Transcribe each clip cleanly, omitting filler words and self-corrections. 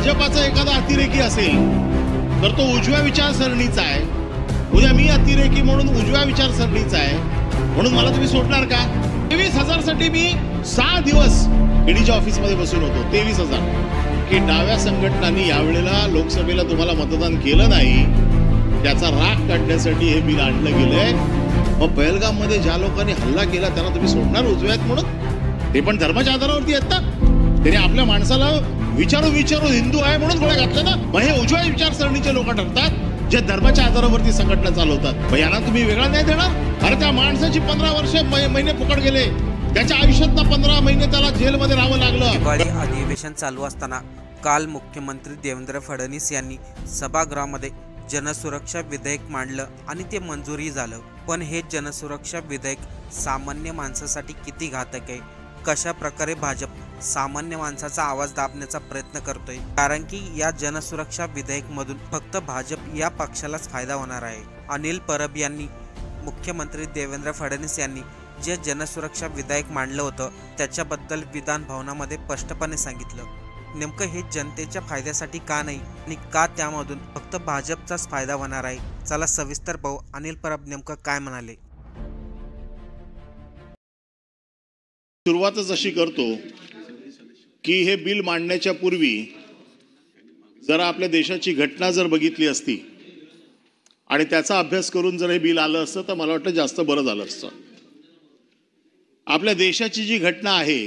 भाजपाचा एखादा अतिरेकी असेल तर तो उजव्या विचारसरणीचा आहे. उद्या मी अतिरेकी म्हणून उजव्या विचारसरणीचा आहे म्हणून मला तुम्ही सोडणार का? 23,000 साठी मी 6 दिवस ईडीच्या ऑफिसमध्ये बसून होतो. 23,000 की डाव्या संघटनांनी यावेळेला लोकसभेला तुम्हाला मतदान केलं नाही त्याचा राग काढण्यासाठी हे बिल आणलं गेलंय. मग पहलगाम मध्ये ज्या लोकांनी हल्ला केला त्यांना तुम्ही सोडणार उजव्यात म्हणून? ते पण धर्माच्या आधारावरती आहेत ना. त्याने आपल्या माणसाला विचारू हिंदू आहे म्हणून गोळ्या घातल्या ना. मग हे उजव्या विचारसरणीचे लोक ठरतात जे धर्माच्या आधारावरती संघटना चालवतात. मग यांना तुम्ही वेगळा नाही देणार? अरे त्या माणसाची 15 वर्ष महिने फुकट गेले. त्याच्या आयुष्यात 15 महिने त्याला जेलमध्ये राहावं लागलं. दिवाळी अधिवेशन चालू असताना काल मुख्यमंत्री देवेंद्र फडणवीस यांनी सभागृहामध्ये जनसुरक्षा विधेयक मांडलं आणि ते मंजूरही झालं. पण हे जनसुरक्षा विधेयक सामान्य माणसासाठी किती घातक आहे, कशा प्रकारे भाजप सामान्य माणसाचा आवाज दाबण्याचा प्रयत्न करतोय, कारण की या जनसुरक्षा विधेयक मधून फक्त भाजप या पक्षालाच फायदा होणार आहे. अनिल परब यांनी मुख्यमंत्री देवेंद्र फडणवीस यांनी जे जनसुरक्षा विधेयक मांडलं होतं त्याच्याबद्दल विधान भवनामध्ये स्पष्टपणे सांगितलं. नेमकं हे जनतेच्या फायद्यासाठी का नाही आणि का त्यामधून फक्त भाजपचाच फायदा होणार आहे? चला सविस्तर पाहू अनिल परब नेमकं काय म्हणाले. सुरुवातच अशी करतो की हे बिल मांडण्याच्या पूर्वी जरा आपल्या देशाची घटना जर बघितली असती आणि त्याचा अभ्यास करून जर हे बिल आलं असतं तर मला वाटतं जास्त बरं झालं असतं. आपल्या देशाची जी घटना आहे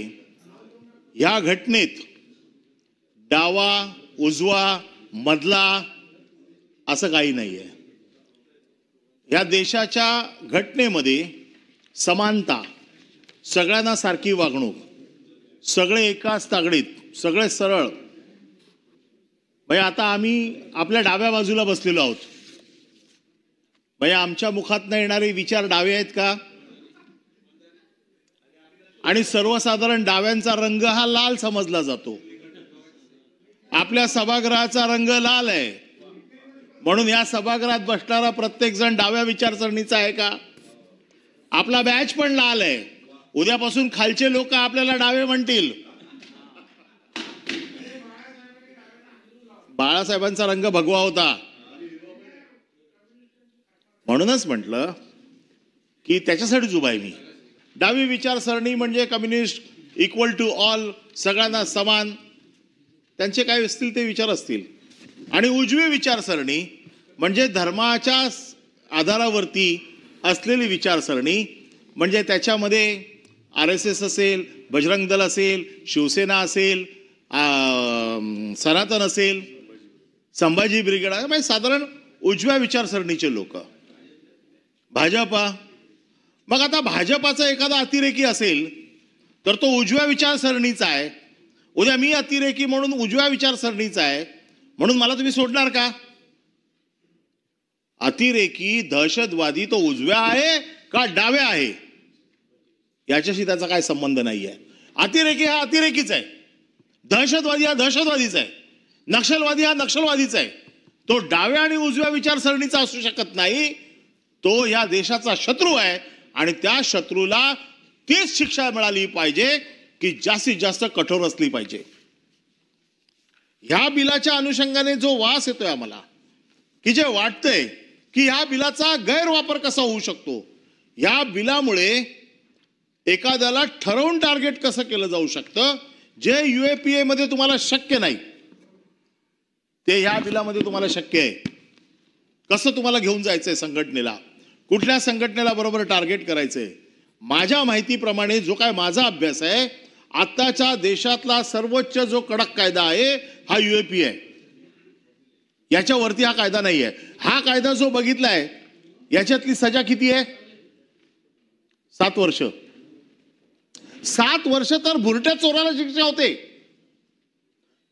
या घटनेत डावा उजवा मधला असं काही नाहीये. या देशाच्या घटनेमध्ये समानता, सगळ्यांना सारखी वागणूक, सगळे एकाच तागडीत, सगळे सरळ. म्हणजे आता आम्ही आपल्या डाव्या बाजूला बसलेलो आहोत. म्हणजे आमच्या मुखात येणारे विचार डावे आहेत का? आणि सर्वसाधारण डाव्यांचा रंग हा लाल समजला जातो. आपल्या सभागृहाचा रंग लाल आहे म्हणून या सभागृहात बसणारा प्रत्येक जण डाव्या विचारसरणीचा आहे का? आपला बॅच पण लाल आहे. उद्यापासून खालचे लोक आपल्याला डावे म्हणतील. बाळासाहेबांचा रंग भगवा होता म्हणूनच म्हटलं की त्याच्यासाठीच उभा आहे मी. डावी विचारसरणी म्हणजे कम्युनिस्ट, इक्वल टू ऑल, सगळ्यांना समान, त्यांचे काय असतील ते विचार असतील. आणि उजवी विचारसरणी म्हणजे धर्माच्या आधारावरती असलेली विचारसरणी, म्हणजे त्याच्यामध्ये RSS असेल, बजरंग दल असेल, शिवसेना असेल, सनातन असेल, संभाजी ब्रिगेड, म्हणजे साधारण उजव्या विचारसरणीचे लोक. भाजपा, मग आता भाजपाचा एखादा अतिरेकी असेल तर तो उजव्या विचारसरणीचा आहे. उद्या मी अतिरेकी म्हणून उजव्या विचारसरणीचा आहे म्हणून मला तुम्ही सोडणार का? अतिरेकी दहशतवादी तो उजव्या आहे का डाव्या आहे याच्याशी त्याचा काय संबंध नाहीये. अतिरेकी हा अतिरेकीच आहे, दहशतवादी हा दहशतवादीच आहे, नक्षलवादी हा नक्षलवादीच आहे. तो डाव्या आणि उजव्या विचारसरणीचा असू शकत नाही. तो या देशाचा शत्रू आहे आणि त्या शत्रूला तीच शिक्षा मिळाली पाहिजे की जास्तीत जास्त कठोर असली पाहिजे. ह्या बिलाच्या अनुषंगाने जो वास येतोय आम्हाला, की जे वाटतंय की ह्या बिलाचा गैरवापर कसा होऊ शकतो, या बिलामुळे एखाद्याला ठरवून टार्गेट कसं केलं जाऊ शकतं, जे UAPA मध्ये तुम्हाला शक्य नाही ते ह्या बिलामध्ये तुम्हाला शक्य आहे. कसं तुम्हाला घेऊन जायचंय संघटनेला, कुठल्या संघटनेला बरोबर टार्गेट करायचंय. माझ्या माहितीप्रमाणे जो काय माझा अभ्यास आहे, आताच्या देशातला सर्वोच्च जो कडक कायदा आहे हा UAPA आहे. याच्यावरती हा कायदा नाही आहे. हा कायदा जो बघितलाय याच्यातली सजा किती आहे? 7 वर्ष. 7 वर्ष तर भुरट्या चोराला शिक्षा होते.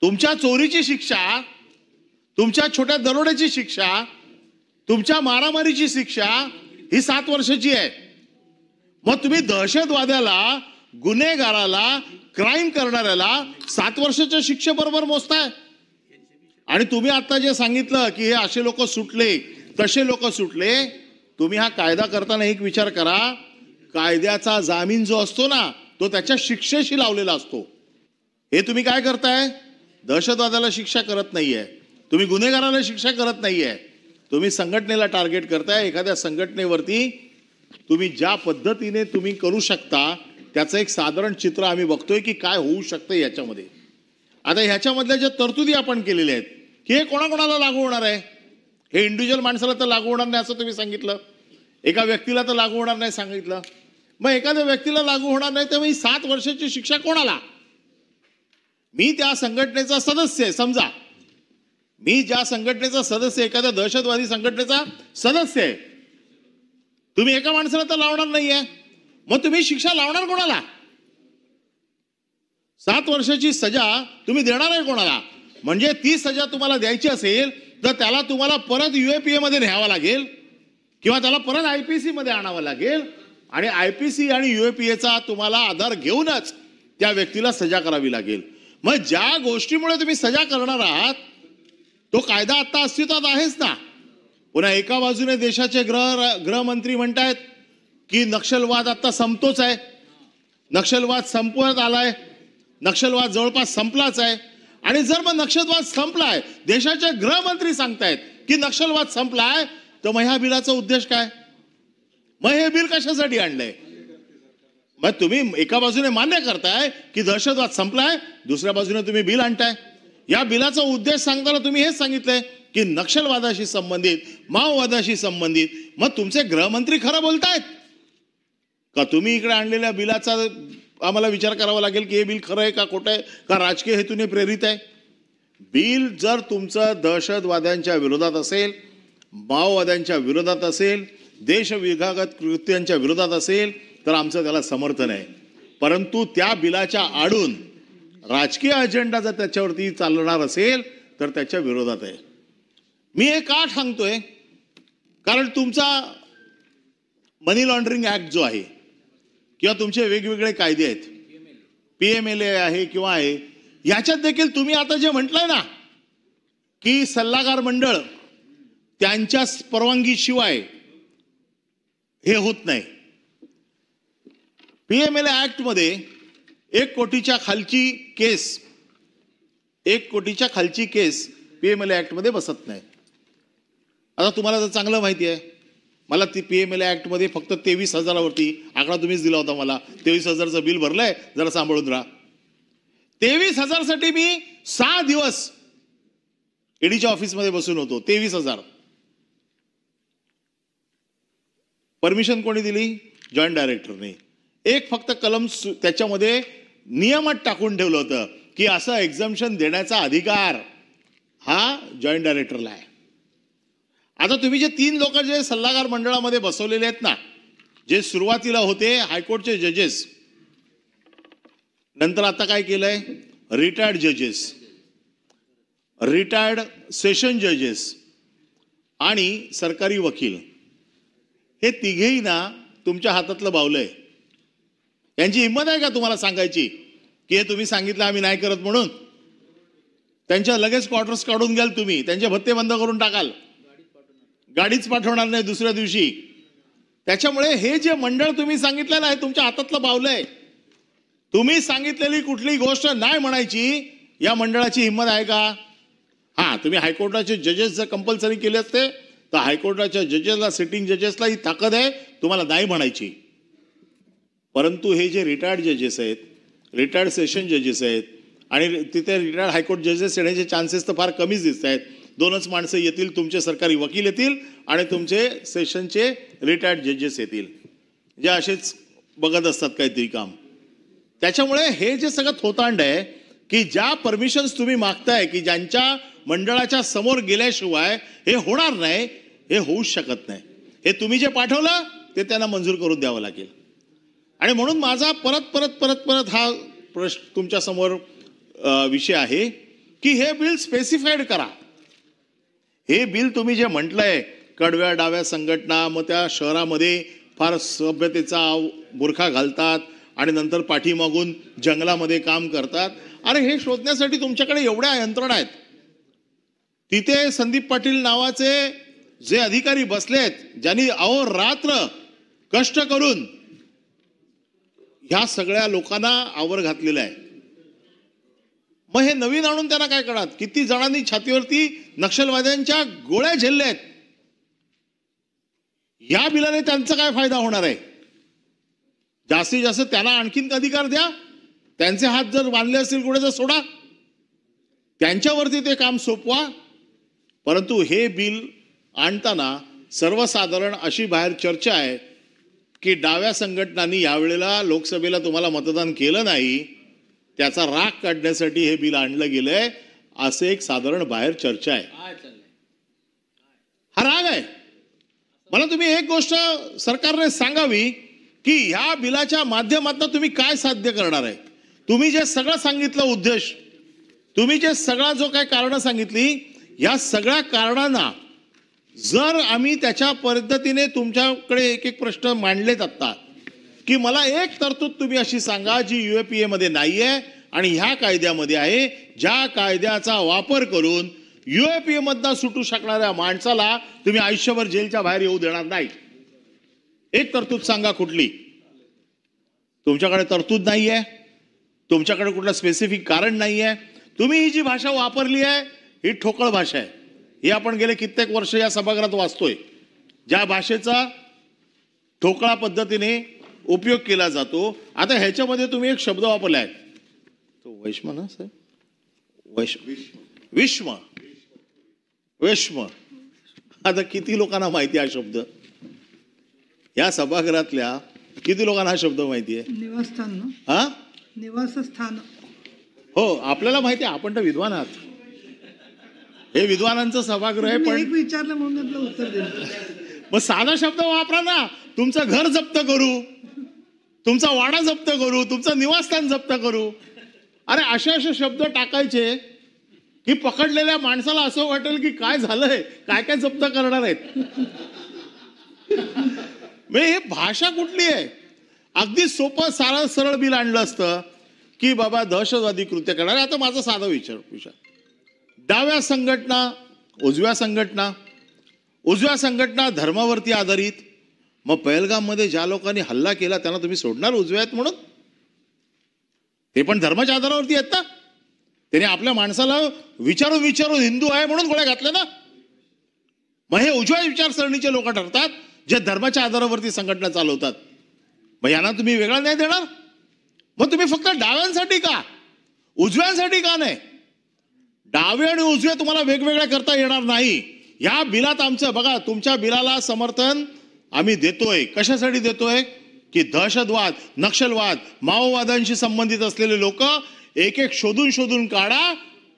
तुमच्या चोरीची शिक्षा, तुमच्या छोट्या दरोड्याची शिक्षा, तुमच्या मारामारीची शिक्षा ही 7 वर्षाची आहे. मग तुम्ही दहशतवाद्याला, गुन्हेगाराला, क्राईम करणाऱ्याला 7 वर्षाच्या शिक्षेबरोबर मोजताय. आणि तुम्ही आता जे सांगितलं की हे असे लोक सुटले, तसे लोक सुटले, तुम्ही हा कायदा करताना एक विचार करा, कायद्याचा जामीन जो असतो ना तो त्याच्या शिक्षेशी लावलेला असतो. हे तुम्ही काय करताय? दहशतवादाला शिक्षा करत नाहीये, तुम्ही गुन्हेगाराला शिक्षा करत नाहीये, तुम्ही संघटनेला टार्गेट करताय. एखाद्या संघटनेवरती तुम्ही ज्या पद्धतीने तुम्ही करू शकता त्याचं एक साधारण चित्र आम्ही बघतोय की काय होऊ शकतं याच्यामध्ये. आता ह्याच्यामधल्या ज्या तरतुदी आपण केलेल्या आहेत की हे कोणाकोणाला लागू होणार आहे, हे इंडिव्हिज्युअल माणसाला तर लागू होणार नाही असं तुम्ही सांगितलं, एका व्यक्तीला तर लागू होणार नाही सांगितलं. मग एखाद्या व्यक्तीला लागू होणार नाही तर 7 वर्षाची शिक्षा कोणाला? मी त्या संघटनेचा सदस्य आहे, समजा मी ज्या संघटनेचा सदस्य, एखाद्या दहशतवादी संघटनेचा सदस्य आहे, तुम्ही एका माणसाला तर लावणार नाहीये, मग तुम्ही शिक्षा लावणार कोणाला? 7 वर्षाची सजा तुम्ही देणार आहे कोणाला? म्हणजे ती सजा तुम्हाला द्यायची असेल तर त्याला तुम्हाला परत UAPA मध्ये न्यावं लागेल किंवा त्याला परत IPC मध्ये आणावं लागेल आणि IPC आणि UAPA तुम्हाला आधार घेऊनच त्या व्यक्तीला सजा करावी लागेल. मग ज्या गोष्टीमुळे तुम्ही सजा करणार आहात तो कायदा आता अस्तित्वात आहेच ना. पुन्हा एका बाजूने देशाचे गृहमंत्री म्हणतायत की नक्षलवाद आता संपतोच आहे, नक्षलवाद संपवत आलाय, नक्षलवाद जवळपास संपलाच आहे. आणि जर मग नक्षलवाद संपलाय, देशाचे गृहमंत्री सांगतायत की नक्षलवाद संपलाय, तर मग ह्या बिलाचा उद्देश काय? मग हे बिल कशासाठी आणलंय? मग तुम्ही एका बाजूने मान्य करताय की दहशतवाद संपलाय, दुसऱ्या बाजूने तुम्ही बिल आणताय. या बिलाचा उद्देश सांगताना तुम्ही हेच सांगितलंय की नक्षलवादाशी संबंधित, माओवादाशी संबंधित. मग तुमचे गृहमंत्री खरं बोलतायत का? तुम्ही इकडे आणलेल्या बिलाचा आम्हाला विचार करावा लागेल की हे बिल खरं आहे का खोटं आहे का राजकीय हेतूने प्रेरित आहे? बिल जर तुमचं दहशतवाद्यांच्या विरोधात असेल, माओवाद्यांच्या विरोधात असेल, देशविघातक कृत्यांच्या विरोधात असेल तर आमचं त्याला समर्थन आहे. परंतु त्या बिलाच्या आडून राजकीय अजेंडा जर त्याच्यावरती चालणार असेल तर त्याच्या विरोधात आहे. मी हे का सांगतोय? कारण तुमचा मनी लॉन्ड्रिंग ऍक्ट जो आहे किंवा तुमचे वेगवेगळे कायदे आहेत, PMLA आहे किंवा आहे, याच्यात देखील तुम्ही आता जे म्हटलंय ना की सल्लागार मंडळ त्यांच्या परवानगीशिवाय हे होत नाही. PMLA ऍक्ट मध्ये 1 कोटीच्या खालची केस, 1 कोटीच्या खालची केस PMLA ऍक्ट मध्ये बसत नाही. आता तुम्हाला तर चांगलं माहिती आहे, मला ती PMLA ऍक्ट मध्ये फक्त 23,000वरती आकडा तुम्हीच दिला होता मला. 23,000चं बिल भरलंय, जरा सांभाळून राहा. 23,000 साठी मी 6 दिवस ईडीच्या ऑफिसमध्ये बसून होतो. 23,000 परमिशन कोणी दिली? जॉईंट डायरेक्टरने. एक फक्त कलम त्याच्यामध्ये नियमात टाकून ठेवलं होतं की असं एक्झम्पशन देण्याचा अधिकार हा जॉईंट डायरेक्टरला आहे. आता तुम्ही जे 3 लोक जे सल्लागार मंडळामध्ये बसवलेले आहेत ना, जे सुरुवातीला होते हायकोर्टचे जजेस, नंतर आता काय केलंय, रिटायर्ड जजेस, रिटायर्ड सेशन जजेस आणि सरकारी वकील, हे तिघेही ना तुमच्या हातातलं बावलंय. यांची हिंमत आहे का तुम्हाला सांगायची की हे तुम्ही सांगितलं आम्ही नाही करत म्हणून? त्यांच्या लगेच क्वार्टर्स काढून घ्याल तुम्ही, त्यांचे भत्ते बंद करून टाकाल, गाडीच पाठवणार नाही दुसऱ्या दिवशी. त्याच्यामुळे हे जे मंडळ तुम्ही सांगितलं ना, हे तुमच्या हातातलं बावलंय. तुम्ही सांगितलेली कुठली गोष्ट नाही म्हणायची या मंडळाची हिंमत आहे का? हा, तुम्ही हायकोर्टाचे जजेस जर कंपल्सरी केले असते तर हायकोर्टाच्या जजेसला, सिटिंग जजेसला ही ताकद आहे तुम्हाला नाही म्हणायची. परंतु हे जे रिटायर्ड जजेस आहेत, रिटायर्ड सेशन जजेस आहेत आणि तिथे रिटायर्ड हायकोर्ट जजेस येण्याचे चान्सेस तर फार कमीच दिसत आहेत. 2च माणसं येतील, तुमचे सरकारी वकील येतील आणि तुमचे सेशनचे रिटायर्ड जजेस येतील, जे असेच बघत असतात काहीतरी काम. त्याच्यामुळे हे जे सगळं थोतांड आहे की ज्या परमिशन्स तुम्ही मागताय की ज्यांच्या मंडळाच्या समोर गेल्याशिवाय हे होणार नाही, हे होऊच शकत नाही. हे तुम्ही जे पाठवलं ते त्यांना मंजूर करून द्यावं लागेल. आणि म्हणून माझा परत हा प्रश्न तुमच्या समोर विषय आहे की हे बिल स्पेसिफाईड करा. हे बिल तुम्ही जे म्हटलंय कडव्या डाव्या संघटना मग त्या शहरामध्ये फार सभ्यतेचा बुरखा घालतात आणि नंतर पाठीमागून जंगलामध्ये काम करतात. अरे हे शोधण्यासाठी तुमच्याकडे एवढ्या यंत्रणा आहेत. तिथे संदीप पाटील नावाचे जे अधिकारी बसलेत, ज्यांनी अहोरात्र कष्ट करून ह्या सगळ्या लोकांना आवर घातलेला आहे. मग हे नवीन आणून त्यांना काय कळत? किती जणांनी छातीवरती नक्षलवाद्यांच्या गोळ्या झेलल्या आहेत? या बिलाने त्यांचा काय फायदा होणार आहे? जास्तीत जास्त त्यांना आणखीन अधिकार द्या, त्यांचे हात जर बांधले असतील कुठे तर सोडा, त्यांच्यावरती ते काम सोपवा. परंतु हे बिल आणताना सर्वसाधारण अशी बाहेर चर्चा आहे की डाव्या संघटनांनी यावेळेला लोकसभेला तुम्हाला मतदान केलं नाही, त्याचा राग काढण्यासाठी हे बिल आणलं गेलंय, असे एक साधारण बाहेर चर्चा आहे. हा राग आहे. मला तुम्ही एक गोष्ट सरकारने सांगावी की ह्या बिलाच्या माध्यमातून तुम्ही काय साध्य करणार आहे. तुम्ही जे सगळं सांगितलं उद्देश, तुम्ही जे सगळा जो काय कारणं सांगितली, या सगळ्या कारणांना जर आम्ही त्याच्या पद्धतीने तुमच्याकडे एक एक प्रश्न मांडलेत आता की मला एक तरतूद तुम्ही अशी सांगा जी UAPA मध्ये नाहीये आणि ह्या कायद्यामध्ये आहे, ज्या कायद्याचा वापर करून UAPA मधनं सुटू शकणाऱ्या माणसाला तुम्ही आयुष्यभर जेलच्या बाहेर येऊ देणार नाही. एक तरतूद सांगा कुठली. तुमच्याकडे तरतूद नाहीये, तुमच्याकडे कुठलं स्पेसिफिक कारण नाहीये. तुम्ही ही जी भाषा वापरली आहे ही ठोकळ भाषा आहे. ही आपण गेले कित्येक वर्ष या सभागृहात वाचतोय. ज्या भाषेचा ठोकळा पद्धतीने उपयोग केला जातो. आता ह्याच्यामध्ये तुम्ही एक शब्द वापरलाय, तो वैष्म ना सर, विश्व आता किती लोकांना माहिती हा शब्द? या सभागृहातल्या किती लोकांना हा शब्द माहिती आहे? निवासस्थान ना? हा, निवासस्थान. हो, आपल्याला माहिती आहे, आपण तर विद्वान आहात. हे विद्वानांचं सभागृह आहे. पण एक विचारलं म्हणून आपलं उत्तर दिलं. मग साधा शब्द वापरा ना. तुमचं घर जप्त करू, तुमचा वाडा जप्त करू, तुमचं निवासस्थान जप्त करू. अरे असे शब्द टाकायचे की पकडलेल्या माणसाला असं वाटेल की काय झालंय, काय काय जप्त करणार आहेत. हे भाषा कुठली आहे? अगदी सोपं सारं सरळ बिल आणलं असतं की बाबा दहशतवादी कृत्य करणार. आता माझा साधा विचार, डाव्या संघटना, उजव्या संघटना धर्मावरती आधारित. मग पहलगाम मध्ये ज्या लोकांनी हल्ला केला त्यांना तुम्ही सोडणार उजव्या आहेत म्हणून? ते पण धर्माच्या आधारावरती आहेत ना. त्याने आपल्या माणसाला विचारून हिंदू आहे म्हणून गोळ्या घातल्या ना. मग हे उजव्या विचारसरणीचे लोक ठरतात जे धर्माच्या आधारावरती संघटना चालवतात. मग यांना तुम्ही वेगळा नाही देणार? मग तुम्ही फक्त डाव्यांसाठी का, उजव्यांसाठी का नाही? डावे आणि उजवे तुम्हाला वेगवेगळ्या करता येणार नाही. या बिलात आमचं बघा, तुमच्या बिलाला समर्थन आम्ही देतोय. कशासाठी देतोय? की दहशतवाद, नक्षलवाद, माओवादांशी संबंधित असलेले लोक एक एक शोधून काढा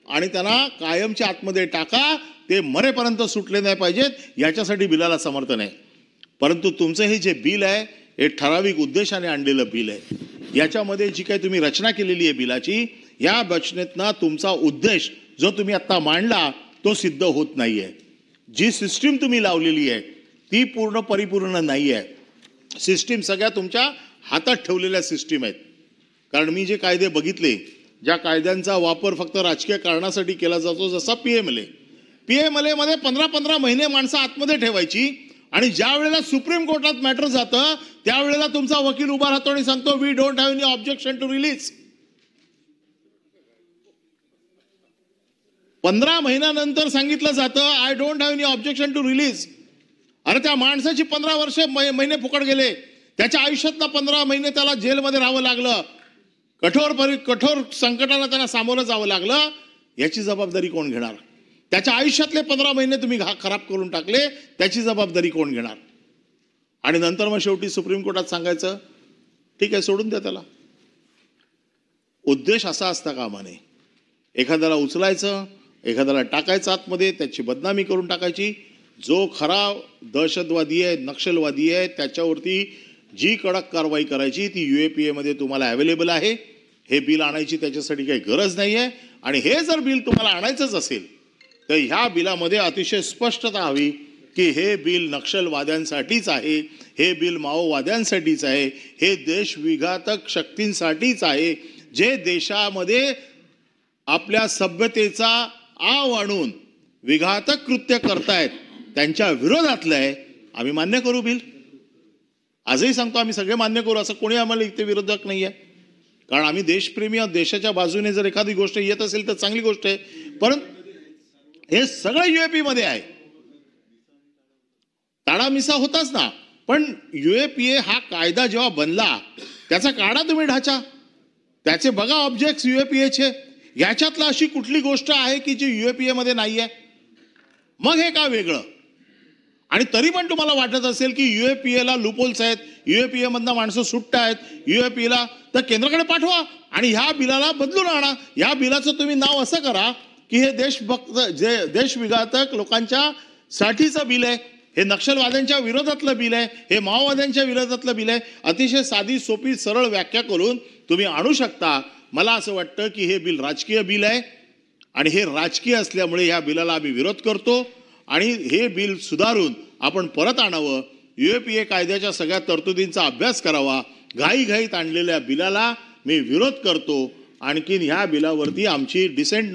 आणि त्यांना कायमच्या आतमध्ये टाका. ते मरेपर्यंत सुटले नाही पाहिजेत, याच्यासाठी बिलाला समर्थन आहे. परंतु तुमचं हे जे बिल आहे हे ठराविक उद्देशाने आणलेलं बिल आहे. याच्यामध्ये जी काही तुम्ही रचना केलेली आहे बिलाची, या रचनेतनं तुमचा उद्देश जो तुम्ही आता मांडला तो सिद्ध होत नाहीये. जी सिस्टीम तुम्ही लावलेली आहे ती परिपूर्ण नाही आहे. सिस्टीम सगळ्या तुमच्या हातात ठेवलेल्या सिस्टीम आहेत. कारण मी जे कायदे बघितले, ज्या कायद्यांचा वापर फक्त राजकीय कारणासाठी केला जातो, जसा PMLA मध्ये 15 महिने माणसं आतमध्ये ठेवायची आणि ज्या वेळेला सुप्रीम कोर्टात मॅटर जातं त्यावेळेला तुमचा वकील उभा राहतो आणि सांगतो we don't have any objection to release. 15 महिन्यानंतर सांगितलं जातं I don't have any objection to release. अरे त्या माणसाची 15 महिने फुकट गेले. त्याच्या आयुष्यातला 15 महिने त्याला जेलमध्ये राहावं लागलं. कठोर संकटाला त्यांना सामोरं जावं लागलं. याची जबाबदारी कोण घेणार? त्याच्या आयुष्यातले 15 महिने तुम्ही खराब करून टाकले, त्याची जबाबदारी कोण घेणार? आणि नंतर मग शेवटी सुप्रीम कोर्टात सांगायचं ठीक आहे सोडून द्या त्याला. उद्देश असा असता कामा नये. एखाद्याला उचलायचं, एखाद्याला टाकायचं आतमध्ये, त्याची बदनामी करून टाकायची. जो खरा दहशतवादी आहे, नक्षलवादी आहे, त्याच्यावरती जी कडक कारवाई करायची ती UAPA मध्ये तुम्हाला अवेलेबल आहे. हे बिल आणायची त्याच्यासाठी काही गरज नाही आहे. आणि हे जर बिल तुम्हाला आणायचंच असेल तर ह्या बिलामध्ये अतिशय स्पष्टता हवी की हे बिल नक्षलवाद्यांसाठीच आहे, हे बिल माओवाद्यांसाठीच आहे, हे देशविघातक शक्तींसाठीच आहे, जे देशामध्ये आपल्या सभ्यतेचा आव आणून विघातक कृत्य करतायत त्यांच्या विरोधातलं आहे. आम्ही मान्य करू बिल. आजही सांगतो आम्ही सगळे मान्य करू, असं कोणी आम्हाला इथे विरोधक नाही आहे. कारण आम्ही देशप्रेमी आहोत. देशाच्या बाजूने जर एखादी गोष्ट येत असेल तर चांगली गोष्ट आहे, परंतु हे सगळं UAP मध्ये आहे. ताडामिसा होताच ना, पण UAPA हा कायदा जेव्हा बनला त्याचा काढा तुम्ही ढाचा, त्याचे बघा ऑब्जेक्ट्स UAPAचे. याच्यातला अशी कुठली गोष्ट आहे की जी UAPA मध्ये नाहीये? मग हे का वेगळं? आणि तरी पण तुम्हाला वाटत असेल की UAPA ला लूपहोल्स आहेत, UAPA मधनं माणसं सुट्ट आहेत, UAPA ला तर केंद्राकडे पाठवा आणि ह्या बिलाला बदलून आणा. या बिलाचं तुम्ही नाव असं करा की हे देशभक्त, जे देशविघातक लोकांच्या साठीचं बिल आहे, हे नक्षलवाद्यांच्या विरोधातलं बिल आहे, हे माओवाद्यांच्या विरोधातलं बिल आहे. अतिशय साधी सोपी सरळ व्याख्या करून तुम्ही आणू शकता. मला असं वाटतं की हे बिल राजकीय बिल आहे आणि हे राजकीय असल्यामुळे ह्या बिलाला आम्ही विरोध करतो आणि हे बिल सुधारून आपण परत आणावं. UAPA कायद्याच्या सगळ्या तरतुदींचा अभ्यास करावा. घाईघाईत आणलेल्या बिलाला मी विरोध करतो. आणखीन ह्या बिलावरती आमची डिसेंट